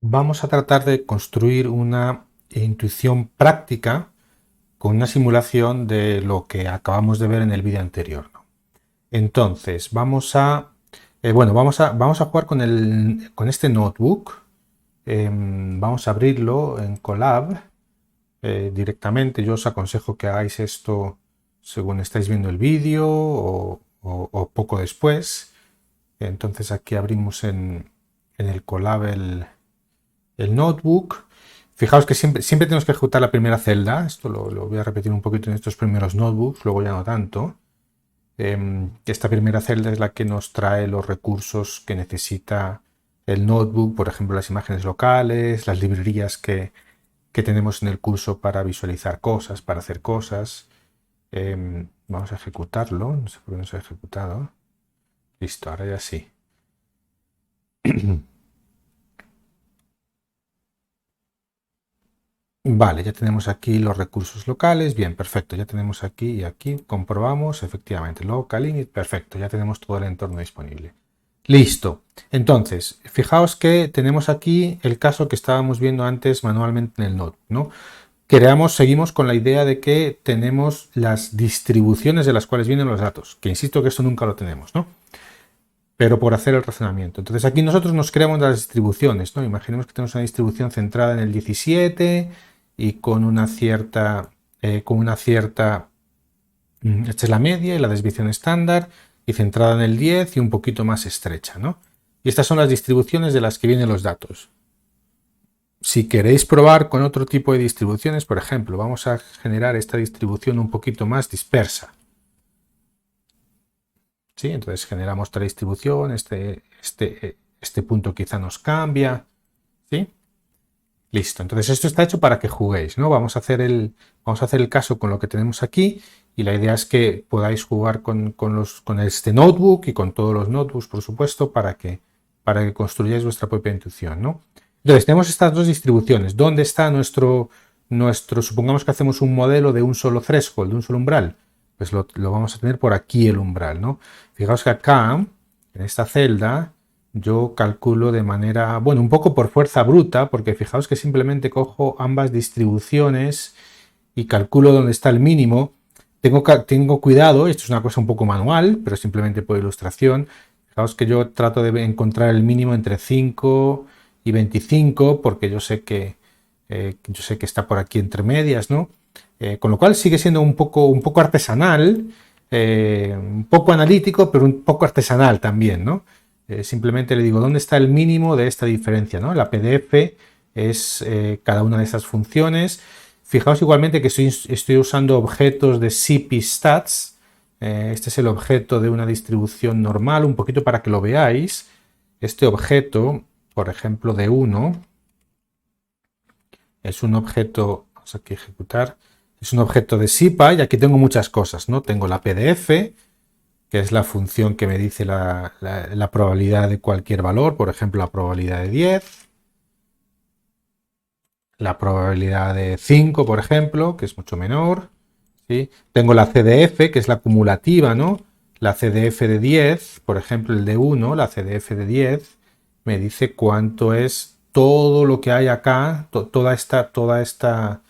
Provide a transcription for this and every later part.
Vamos a tratar de construir una intuición práctica con una simulación de lo que acabamos de ver en el vídeo anterior, ¿no? Entonces, vamos a jugar con este notebook. Vamos a abrirlo en Colab directamente. Yo os aconsejo que hagáis esto según estáis viendo el vídeo o poco después. Entonces aquí abrimos en el Colab el notebook. Fijaos que siempre tenemos que ejecutar la primera celda. Esto lo voy a repetir un poquito en estos primeros notebooks, luego ya no tanto. Esta primera celda es la que nos trae los recursos que necesita el notebook, por ejemplo, las imágenes locales, las librerías que tenemos en el curso para visualizar cosas, para hacer cosas. Vamos a ejecutarlo. No sé por qué no se ha ejecutado. Listo, ahora ya sí. Vale, ya tenemos aquí los recursos locales. Bien, perfecto. Ya tenemos aquí y aquí. Comprobamos, efectivamente. Local init, perfecto. Ya tenemos todo el entorno disponible. Listo. Entonces, fijaos que tenemos aquí el caso que estábamos viendo antes manualmente en el notebook, ¿no? Seguimos con la idea de que tenemos las distribuciones de las cuales vienen los datos, que insisto que esto nunca lo tenemos, ¿no? Pero por hacer el razonamiento. Entonces aquí nosotros nos creamos las distribuciones, ¿no? Imaginemos que tenemos una distribución centrada en el 17 y con una cierta, esta es la media y la desviación estándar, y centrada en el 10 y un poquito más estrecha, ¿no? Y estas son las distribuciones de las que vienen los datos. Si queréis probar con otro tipo de distribuciones, por ejemplo, vamos a generar esta distribución un poquito más dispersa. ¿Sí? Entonces generamos otra distribución, este punto quizá nos cambia. ¿Sí? Listo, entonces esto está hecho para que juguéis, ¿no? Vamos a hacer el caso con lo que tenemos aquí y la idea es que podáis jugar con este notebook y con todos los notebooks, por supuesto, para que construyáis vuestra propia intuición, ¿no? Entonces tenemos estas dos distribuciones. ¿Dónde está supongamos que hacemos un modelo de un solo threshold, de un solo umbral? Pues lo vamos a tener por aquí el umbral, ¿no? Fijaos que acá, en esta celda, yo calculo de manera, bueno, un poco por fuerza bruta, porque fijaos que simplemente cojo ambas distribuciones y calculo dónde está el mínimo. Tengo cuidado, esto es una cosa un poco manual, pero simplemente por ilustración. Fijaos que yo trato de encontrar el mínimo entre 5 y 25, porque yo sé que está por aquí entre medias, ¿no? Con lo cual sigue siendo un poco artesanal, un poco analítico, pero un poco artesanal también, ¿no? Simplemente le digo dónde está el mínimo de esta diferencia, ¿no? La PDF es cada una de esas funciones. Fijaos igualmente que estoy usando objetos de cpstats. Este es el objeto de una distribución normal, un poquito para que lo veáis. Este objeto, por ejemplo, de 1, es un objeto, vamos aquí a ejecutar, es un objeto de SIPA y aquí tengo muchas cosas, ¿no? Tengo la PDF, que es la función que me dice la probabilidad de cualquier valor, por ejemplo, la probabilidad de 10, la probabilidad de 5, por ejemplo, que es mucho menor, ¿sí? Tengo la CDF, que es la acumulativa, ¿no? La CDF de 10, por ejemplo, el de 1, la CDF de 10, me dice cuánto es todo lo que hay acá, toda esta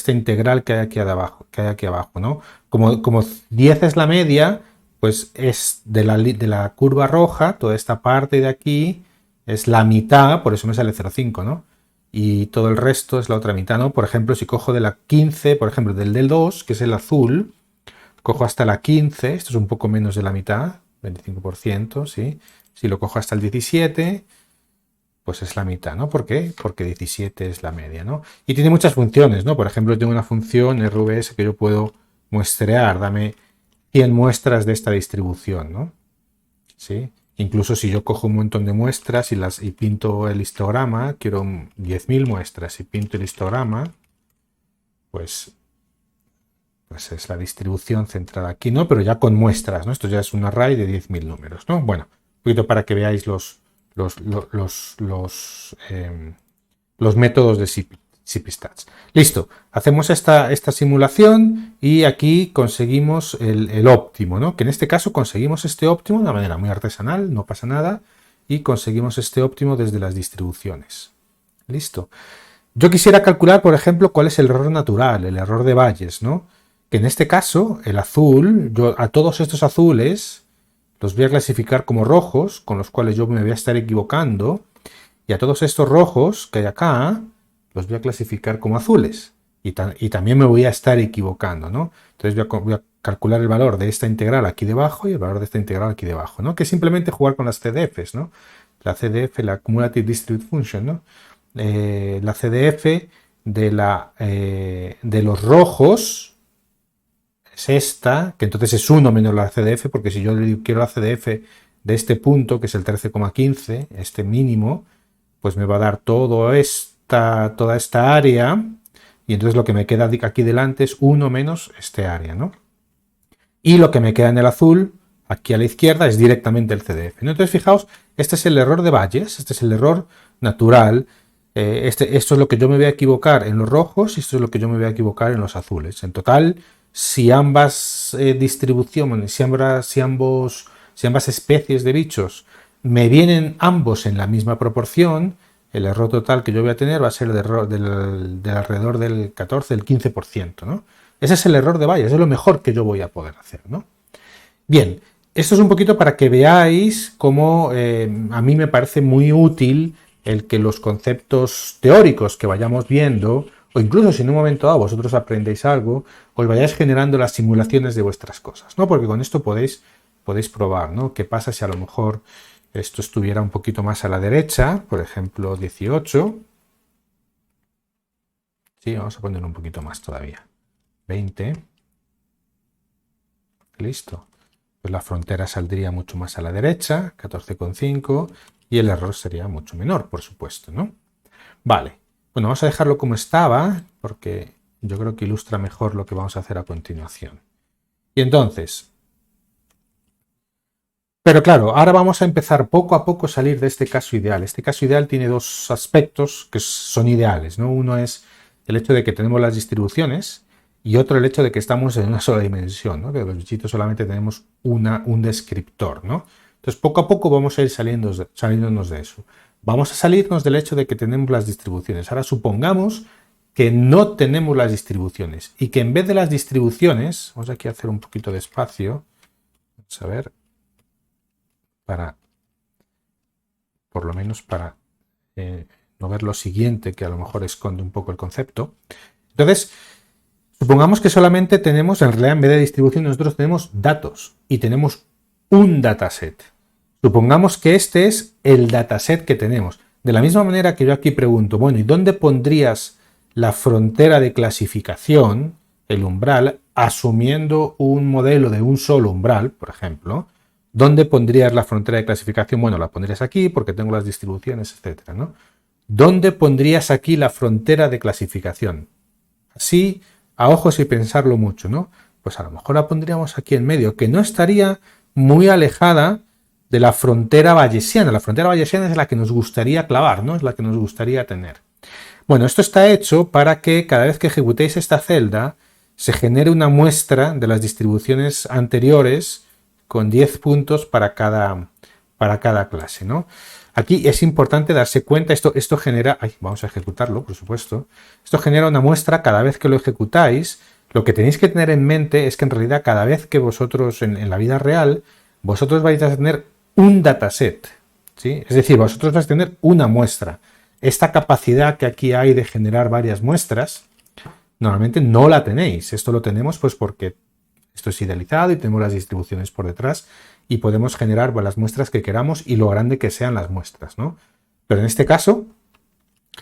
integral que hay aquí abajo, ¿no? Como 10 es la media, pues es de la curva roja, toda esta parte de aquí es la mitad, por eso me sale 0,5, ¿no? Y todo el resto es la otra mitad, ¿no? Por ejemplo, si cojo de la 15, por ejemplo, del 2, que es el azul, cojo hasta la 15, esto es un poco menos de la mitad, 25%, ¿sí? Si lo cojo hasta el 17, pues es la mitad, ¿no? ¿Por qué? Porque 17 es la media, ¿no? Y tiene muchas funciones, ¿no? Por ejemplo, tengo una función RVS que yo puedo muestrear, dame 100 muestras de esta distribución, ¿no? ¿Sí? Incluso si yo cojo un montón de muestras y pinto el histograma, quiero 10.000 muestras y pinto el histograma, pues es la distribución centrada aquí, ¿no? Pero ya con muestras, ¿no? Esto ya es un array de 10.000 números, ¿no? Bueno, un poquito para que veáis los los métodos de CPStats. Listo, hacemos esta simulación y aquí conseguimos el óptimo, ¿no? Que en este caso conseguimos este óptimo de una manera muy artesanal, no pasa nada, y conseguimos este óptimo desde las distribuciones. Listo. Yo quisiera calcular, por ejemplo, cuál es el error natural, el error de Bayes, ¿no? Que en este caso, el azul, yo a todos estos azules los voy a clasificar como rojos, con los cuales yo me voy a estar equivocando, y a todos estos rojos que hay acá, los voy a clasificar como azules. Y también me voy a estar equivocando, ¿no? Entonces voy a calcular el valor de esta integral aquí debajo y el valor de esta integral aquí debajo, ¿no? Que es simplemente jugar con las CDFs, ¿no? La CDF, la Cumulative Distributive Function, ¿no? La CDF de los rojos es esta, que entonces es 1 menos la CDF, porque si yo quiero la CDF de este punto, que es el 13,15, este mínimo, pues me va a dar toda esta área, y entonces lo que me queda aquí delante es 1 menos este área, ¿no? Y lo que me queda en el azul, aquí a la izquierda, es directamente el CDF, ¿no? Entonces, fijaos, este es el error de Bayes, este es el error natural. Esto es lo que yo me voy a equivocar en los rojos y esto es lo que yo me voy a equivocar en los azules. En total, si ambas distribuciones, si ambas especies de bichos me vienen ambos en la misma proporción, el error total que yo voy a tener va a ser del alrededor del 14, del 15%, ¿no? Ese es el error de Bayes, es lo mejor que yo voy a poder hacer, ¿no? Bien, esto es un poquito para que veáis cómo a mí me parece muy útil el que los conceptos teóricos que vayamos viendo, o incluso si en un momento dado vosotros aprendéis algo, os vayáis generando las simulaciones de vuestras cosas, ¿no? Porque con esto podéis probar, ¿no? ¿Qué pasa si a lo mejor esto estuviera un poquito más a la derecha? Por ejemplo, 18. Sí, vamos a poner un poquito más todavía. 20. Listo. Pues la frontera saldría mucho más a la derecha, 14,5, y el error sería mucho menor, por supuesto, ¿no? Vale. Bueno, vamos a dejarlo como estaba, porque yo creo que ilustra mejor lo que vamos a hacer a continuación. Y entonces, pero claro, ahora vamos a empezar poco a poco a salir de este caso ideal. Este caso ideal tiene dos aspectos que son ideales, ¿no? Uno es el hecho de que tenemos las distribuciones y otro el hecho de que estamos en una sola dimensión, ¿no? Que los bichitos solamente tenemos un descriptor, ¿no? Entonces, poco a poco vamos a ir saliéndonos de eso. Vamos a salirnos del hecho de que tenemos las distribuciones. Ahora supongamos que no tenemos las distribuciones y que en vez de las distribuciones, vamos aquí a hacer un poquito de espacio, vamos a ver, por lo menos para no ver lo siguiente, que a lo mejor esconde un poco el concepto. Entonces, supongamos que solamente tenemos, en realidad en vez de distribución, nosotros tenemos datos y tenemos un dataset. Supongamos que este es el dataset que tenemos. De la misma manera que yo aquí pregunto, bueno, ¿y dónde pondrías la frontera de clasificación, el umbral, asumiendo un modelo de un solo umbral, por ejemplo? ¿Dónde pondrías la frontera de clasificación? Bueno, la pondrías aquí porque tengo las distribuciones, etcétera, ¿no? ¿Dónde pondrías aquí la frontera de clasificación? Así, a ojos y pensarlo mucho, ¿no? Pues a lo mejor la pondríamos aquí en medio, que no estaría muy alejada de la frontera bayesiana. La frontera bayesiana es la que nos gustaría clavar, ¿no? Es la que nos gustaría tener. Bueno, esto está hecho para que cada vez que ejecutéis esta celda se genere una muestra de las distribuciones anteriores con 10 puntos para cada clase, ¿no? Aquí es importante darse cuenta, esto genera, vamos a ejecutarlo, por supuesto, esto genera una muestra cada vez que lo ejecutáis. Lo que tenéis que tener en mente es que en realidad cada vez que vosotros, en la vida real, vosotros vais a tener un dataset, ¿sí? Es decir, vosotros vais a tener una muestra. Esta capacidad que aquí hay de generar varias muestras, normalmente no la tenéis. Esto lo tenemos pues porque esto es idealizado y tenemos las distribuciones por detrás y podemos generar las muestras que queramos y lo grande que sean las muestras, ¿no? Pero en este caso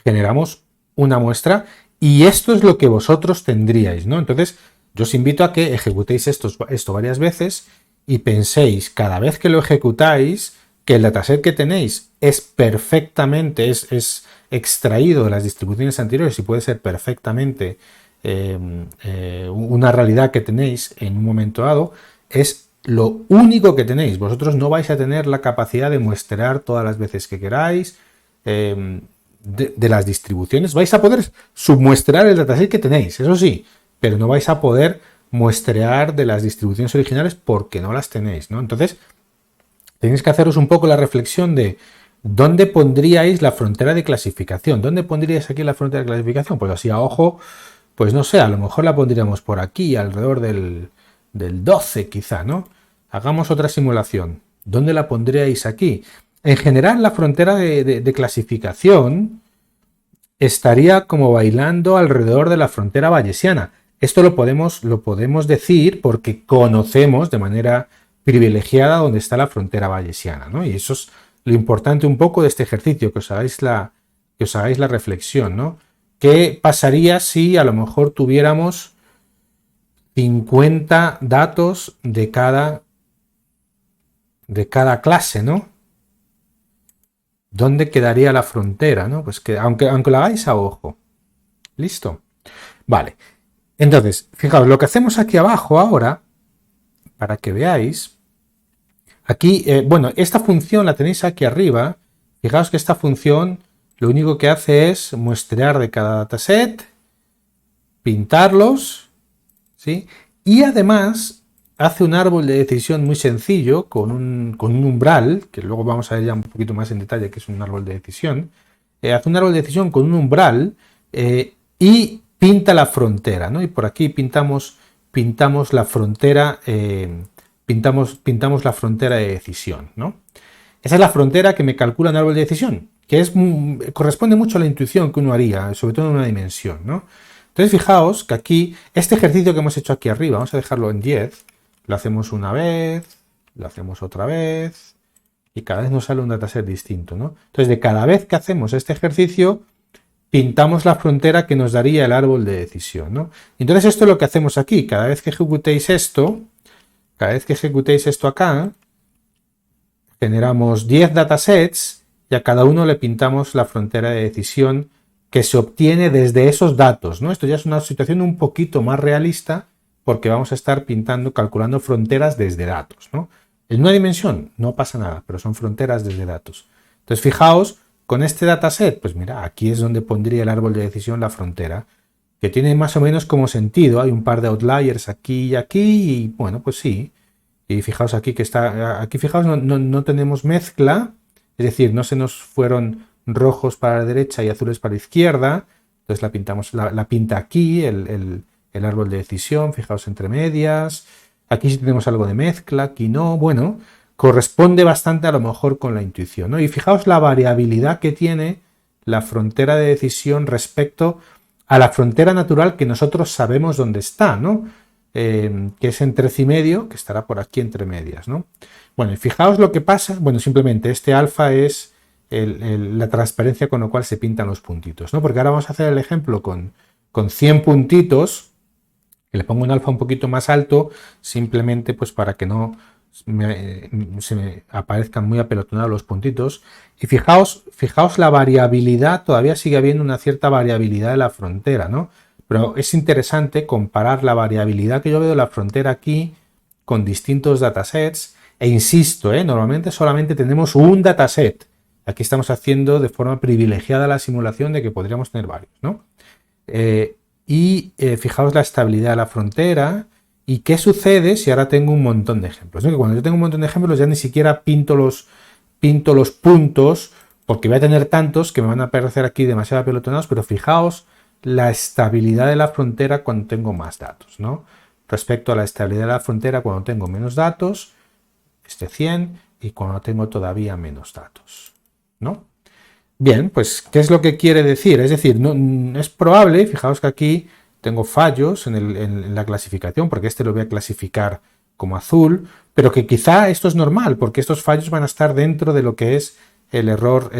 generamos una muestra y esto es lo que vosotros tendríais, ¿no? Entonces yo os invito a que ejecutéis esto varias veces y penséis cada vez que lo ejecutáis que el dataset que tenéis es perfectamente, es extraído de las distribuciones anteriores y puede ser perfectamente una realidad que tenéis en un momento dado, es lo único que tenéis. Vosotros no vais a tener la capacidad de muestrear todas las veces que queráis. de las distribuciones. Vais a poder submuestrear el dataset que tenéis, eso sí, pero no vais a poder muestrear de las distribuciones originales porque no las tenéis, ¿no? Entonces, tenéis que haceros un poco la reflexión de dónde pondríais la frontera de clasificación. ¿Dónde pondríais aquí la frontera de clasificación? Pues así a ojo, pues no sé, a lo mejor la pondríamos por aquí, alrededor del 12 quizá, ¿no? Hagamos otra simulación. ¿Dónde la pondríais aquí? En general, la frontera de clasificación estaría como bailando alrededor de la frontera bayesiana. Esto lo podemos decir porque conocemos de manera privilegiada dónde está la frontera bayesiana, ¿no? Y eso es lo importante un poco de este ejercicio, que os hagáis la reflexión, ¿no? ¿Qué pasaría si a lo mejor tuviéramos 50 datos de cada clase, ¿no? ¿Dónde quedaría la frontera, ¿no? Pues que aunque lo hagáis a ojo. ¿Listo? Vale. Entonces, fijaos, lo que hacemos aquí abajo ahora, para que veáis, aquí, bueno, esta función la tenéis aquí arriba. Fijaos que esta función lo único que hace es muestrear de cada dataset, pintarlos, ¿sí? Y además hace un árbol de decisión muy sencillo con un umbral, que luego vamos a ver ya un poquito más en detalle que es un árbol de decisión. Hace un árbol de decisión con un umbral y pinta la frontera, ¿no? Y por aquí pintamos la frontera, pintamos la frontera de decisión, ¿no? Esa es la frontera que me calcula un árbol de decisión, que corresponde mucho a la intuición que uno haría, sobre todo en una dimensión, ¿no? Entonces fijaos que aquí, este ejercicio que hemos hecho aquí arriba, vamos a dejarlo en 10, lo hacemos una vez, lo hacemos otra vez, y cada vez nos sale un dataset distinto, ¿no? Entonces de cada vez que hacemos este ejercicio, pintamos la frontera que nos daría el árbol de decisión, ¿no? Entonces esto es lo que hacemos aquí, cada vez que ejecutéis esto acá, generamos 10 datasets y a cada uno le pintamos la frontera de decisión que se obtiene desde esos datos, ¿no? Esto ya es una situación un poquito más realista porque vamos a estar calculando fronteras desde datos, ¿no? En una dimensión no pasa nada, pero son fronteras desde datos. Entonces, fijaos, con este dataset, pues mira, aquí es donde pondría el árbol de decisión la frontera, que tiene más o menos como sentido. Hay un par de outliers aquí y aquí, y bueno, pues sí. Y fijaos aquí que fijaos, no tenemos mezcla, es decir, no se nos fueron rojos para la derecha y azules para la izquierda. Entonces la pinta aquí el árbol de decisión, fijaos entre medias. Aquí sí tenemos algo de mezcla, aquí no. Bueno, corresponde bastante a lo mejor con la intuición, ¿no? Y fijaos la variabilidad que tiene la frontera de decisión respecto a la frontera natural que nosotros sabemos dónde está, ¿no? Que es en 13,5, que estará por aquí entre medias, ¿no? Bueno, y fijaos lo que pasa. Bueno, simplemente este alfa es la transparencia con lo cual se pintan los puntitos, ¿no? Porque ahora vamos a hacer el ejemplo con 100 puntitos, que le pongo un alfa un poquito más alto, simplemente pues para que no se me aparezcan muy apelotonados los puntitos. Y fijaos la variabilidad, todavía sigue habiendo una cierta variabilidad de la frontera, ¿no? Pero es interesante comparar la variabilidad que yo veo de la frontera aquí con distintos datasets. E insisto, normalmente solamente tenemos un dataset. Aquí estamos haciendo de forma privilegiada la simulación de que podríamos tener varios, ¿no? Fijaos la estabilidad de la frontera. ¿Y qué sucede si ahora tengo un montón de ejemplos? ¿No? Que cuando yo tengo un montón de ejemplos ya ni siquiera pinto los puntos, porque voy a tener tantos que me van a aparecer aquí demasiado apelotonados, pero fijaos la estabilidad de la frontera cuando tengo más datos, ¿no? Respecto a la estabilidad de la frontera cuando tengo menos datos, 100, y cuando tengo todavía menos datos, ¿no? Bien, pues, ¿qué es lo que quiere decir? Es decir, no, es probable, fijaos que aquí tengo fallos en la clasificación, porque este lo voy a clasificar como azul, pero que quizá esto es normal, porque estos fallos van a estar dentro de lo que es el error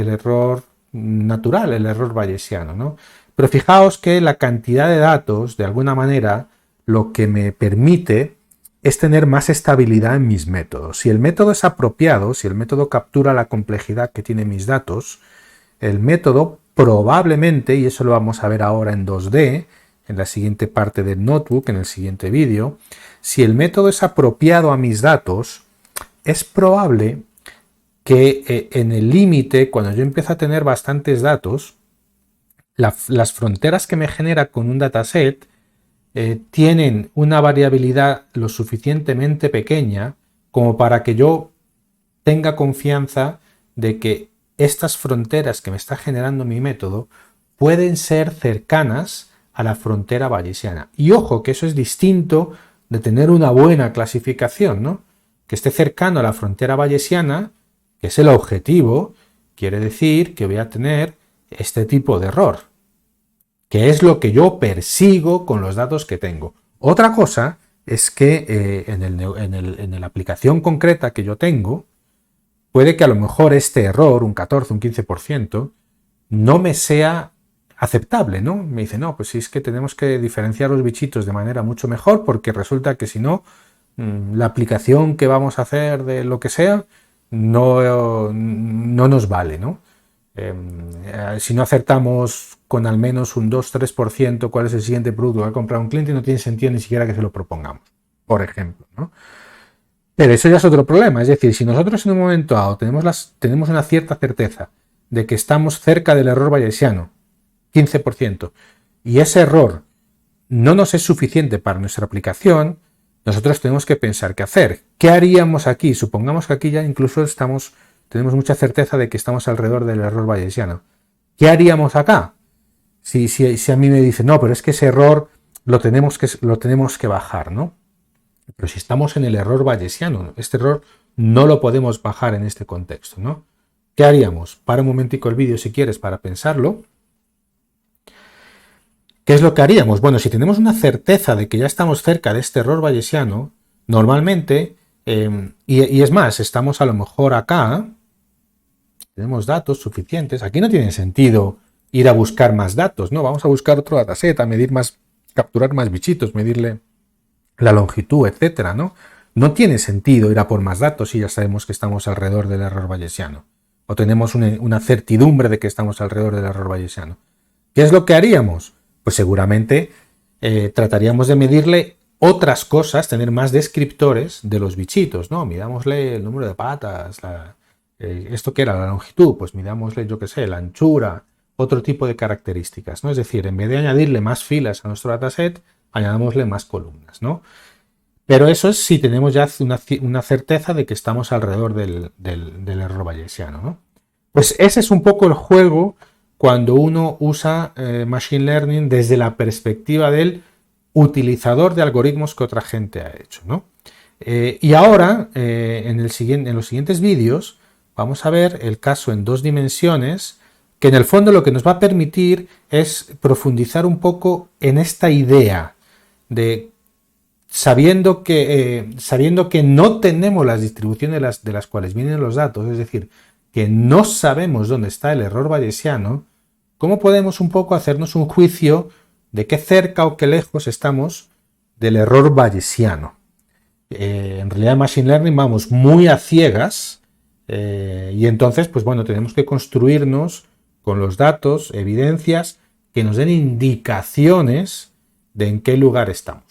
natural, el error bayesiano, ¿no? Pero fijaos que la cantidad de datos, de alguna manera, lo que me permite es tener más estabilidad en mis métodos. Si el método es apropiado, si el método captura la complejidad que tienen mis datos, el método probablemente, y eso lo vamos a ver ahora en 2D, en la siguiente parte del notebook, en el siguiente vídeo, si el método es apropiado a mis datos, es probable que en el límite, cuando yo empiezo a tener bastantes datos, las fronteras que me genera con un dataset tienen una variabilidad lo suficientemente pequeña como para que yo tenga confianza de que estas fronteras que me está generando mi método pueden ser cercanas a la frontera bayesiana. Y ojo, que eso es distinto de tener una buena clasificación, ¿no? Que esté cercano a la frontera bayesiana, que es el objetivo, quiere decir que voy a tener este tipo de error, que es lo que yo persigo con los datos que tengo. Otra cosa es que en la aplicación concreta que yo tengo, puede que a lo mejor este error, un 14, un 15%, no me sea aceptable, ¿no? Me dice, no, pues sí, es que tenemos que diferenciar los bichitos de manera mucho mejor porque resulta que si no, la aplicación que vamos a hacer de lo que sea no nos vale, ¿no? Si no acertamos con al menos un 2-3% cuál es el siguiente producto que va a comprar un cliente, no tiene sentido ni siquiera que se lo propongamos, por ejemplo, ¿no? Pero eso ya es otro problema, es decir, si nosotros en un momento dado tenemos una cierta certeza de que estamos cerca del error bayesiano, 15%, y ese error no nos es suficiente para nuestra aplicación, nosotros tenemos que pensar qué hacer. ¿Qué haríamos aquí? Supongamos que aquí ya incluso tenemos mucha certeza de que estamos alrededor del error bayesiano. ¿Qué haríamos acá? Si a mí me dicen, no, pero es que ese error lo tenemos que bajar, ¿no? Pero si estamos en el error bayesiano, este error no lo podemos bajar en este contexto, ¿no? ¿Qué haríamos? Para un momentico el vídeo si quieres para pensarlo. ¿Qué es lo que haríamos? Bueno, si tenemos una certeza de que ya estamos cerca de este error bayesiano, normalmente, y es más, estamos a lo mejor acá, tenemos datos suficientes, aquí no tiene sentido ir a buscar más datos, ¿no? Vamos a buscar otro dataset, a medir más, capturar más bichitos, medirle la longitud, etcétera, ¿no? No tiene sentido ir a por más datos si ya sabemos que estamos alrededor del error bayesiano, o tenemos una certidumbre de que estamos alrededor del error bayesiano. ¿Qué es lo que haríamos? Pues seguramente trataríamos de medirle otras cosas, tener más descriptores de los bichitos, ¿no? Midámosle el número de patas, esto que era la longitud, pues midámosle, yo qué sé, la anchura, otro tipo de características, ¿no? Es decir, en vez de añadirle más filas a nuestro dataset, añadámosle más columnas, ¿no? Pero eso es si tenemos ya una certeza de que estamos alrededor del error bayesiano, ¿no? Pues ese es un poco el juego cuando uno usa Machine Learning desde la perspectiva del utilizador de algoritmos que otra gente ha hecho, ¿no? Y ahora, en los siguientes vídeos, vamos a ver el caso en 2 dimensiones, que en el fondo lo que nos va a permitir es profundizar un poco en esta idea de sabiendo que no tenemos las distribuciones de las cuales vienen los datos, es decir, que no sabemos dónde está el error bayesiano, ¿cómo podemos un poco hacernos un juicio de qué cerca o qué lejos estamos del error bayesiano? En realidad en Machine Learning vamos muy a ciegas y entonces, pues bueno, tenemos que construirnos con los datos, evidencias que nos den indicaciones de en qué lugar estamos.